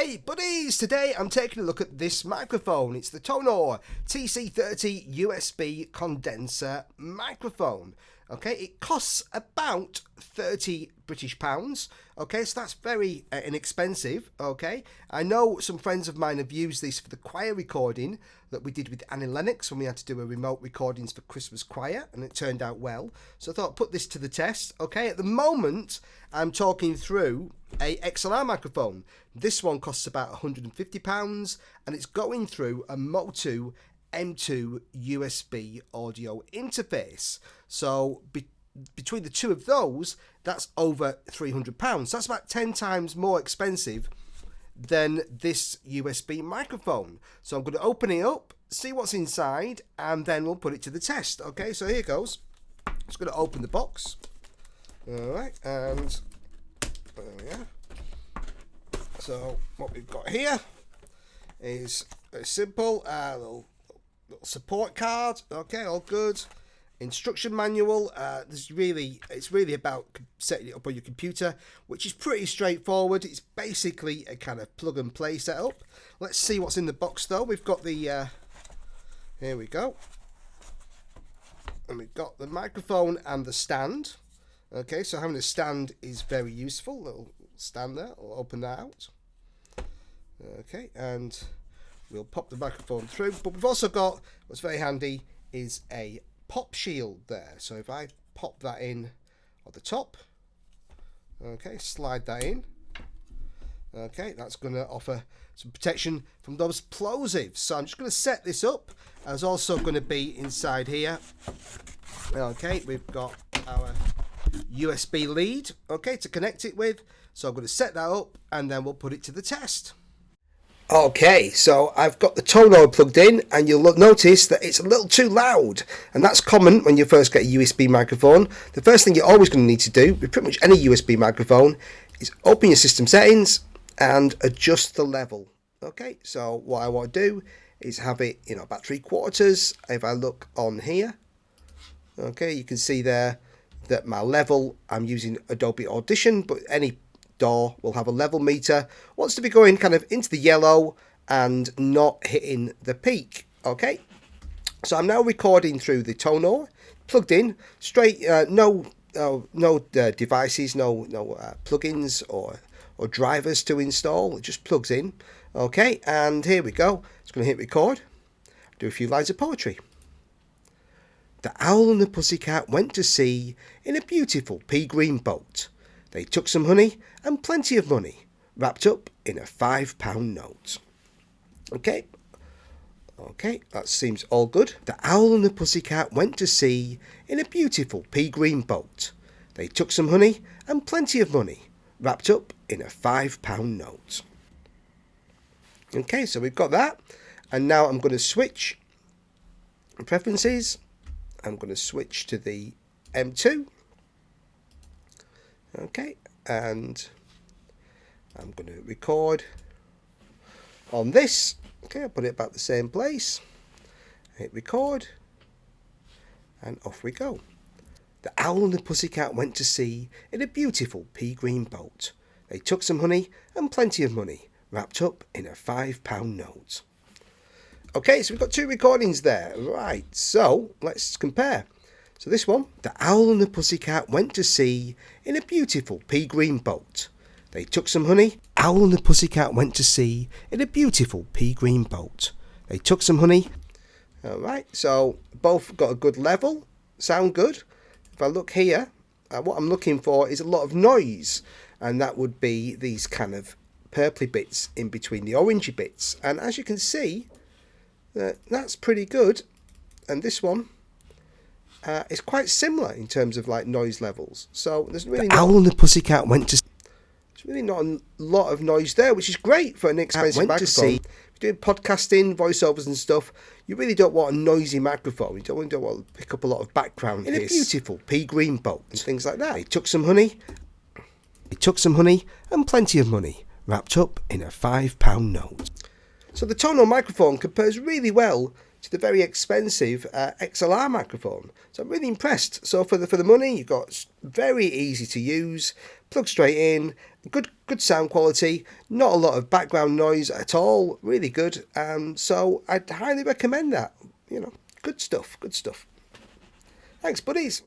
Hey buddies, today I'm taking a look at this microphone. It's the Tonor TC30 USB condenser microphone. Okay, it costs about £30 British. Okay, so that's very inexpensive. Okay, I know some friends of mine have used this for the choir recording that we did with Annie Lennox when we had to do a remote recordings for Christmas choir, and it turned out well. So I thought I'd put this to the test. Okay, at the moment I'm talking through a XLR microphone. This one costs about £150 and it's going through a Moto M2 USB audio interface. So between the two of those, that's over £300. So that's about 10 times more expensive than this USB microphone. So I'm going to open it up, see what's inside, and then we'll put it to the test. Okay, so here goes. Just going to open the box. Alright, and there we are. So what we've got here is very simple, little support card. Okay, all good. Instruction manual. It's really about setting it up on your computer, which is pretty straightforward. It's basically a kind of plug and play setup. Let's see what's in the box though. We've got the here we go, and we've got the microphone and the stand. Okay, so having a stand is very useful. Little stand there. I'll open that out. Okay, and we'll pop the microphone through. But we've also got, what's very handy, is a pop shield there. So if I pop that in at the top, okay, slide that in. Okay, that's going to offer some protection from those plosives. So I'm just going to set this up. There's also going to be inside here. Okay, we've got our USB lead, okay, to connect it with. So I'm going to set that up and then we'll put it to the test. Okay, so I've got the Tonor plugged in, and you'll notice that it's a little too loud, and that's common when you first get a USB microphone. The first thing you're always going to need to do with pretty much any USB microphone is open your system settings and adjust the level. Okay, so what I want to do is have it, about 3/4. If I look on here, okay, you can see there that my level, I'm using Adobe Audition, but any DAW will have a level meter. Wants to be going kind of into the yellow and not hitting the peak. Okay, so I'm now recording through the Tonor, plugged in straight. No devices, no plugins or drivers to install. It just plugs in. Okay, and here we go. It's going to hit record. Do a few lines of poetry. The owl and the pussycat went to sea in a beautiful pea green boat. They took some honey and plenty of money, wrapped up in a £5 note. Okay, that seems all good. The owl and the pussycat went to sea in a beautiful pea green boat. They took some honey and plenty of money, wrapped up in a £5 note. Okay, so we've got that, and now I'm going to switch preferences. I'm going to switch to the M2. Okay, and I'm going to record on this. Okay, I'll put it about the same place. Hit record, and off we go. The owl and the pussycat went to sea in a beautiful pea green boat. They took some honey and plenty of money, wrapped up in a £5 note. Okay, so we've got two recordings there. Right, so let's compare. So this one, the owl and the pussycat went to sea in a beautiful pea green boat. They took some honey. Owl and the pussycat went to sea in a beautiful pea green boat. They took some honey. All right, so both got a good level, sound good. If I look here, what I'm looking for is a lot of noise, and that would be these kind of purpley bits in between the orangey bits. And as you can see, that's pretty good. And this one, it's quite similar in terms of like noise levels. So there's really owl and the pussycat went to. There's really not a lot of noise there, which is great for an expensive microphone. If you're doing podcasting, voiceovers and stuff, you really don't want a noisy microphone. You don't want to pick up a lot of background in a beautiful pea green boat and things like that. They took some honey. They took some honey and plenty of money, wrapped up in a £5 note. So the Tonor microphone compares really well to the very expensive XLR microphone. So I'm really impressed. So for the money, you've got very easy to use, plug straight in, good sound quality, not a lot of background noise at all, really good. So I'd highly recommend that. You know, good stuff, good stuff. Thanks, buddies.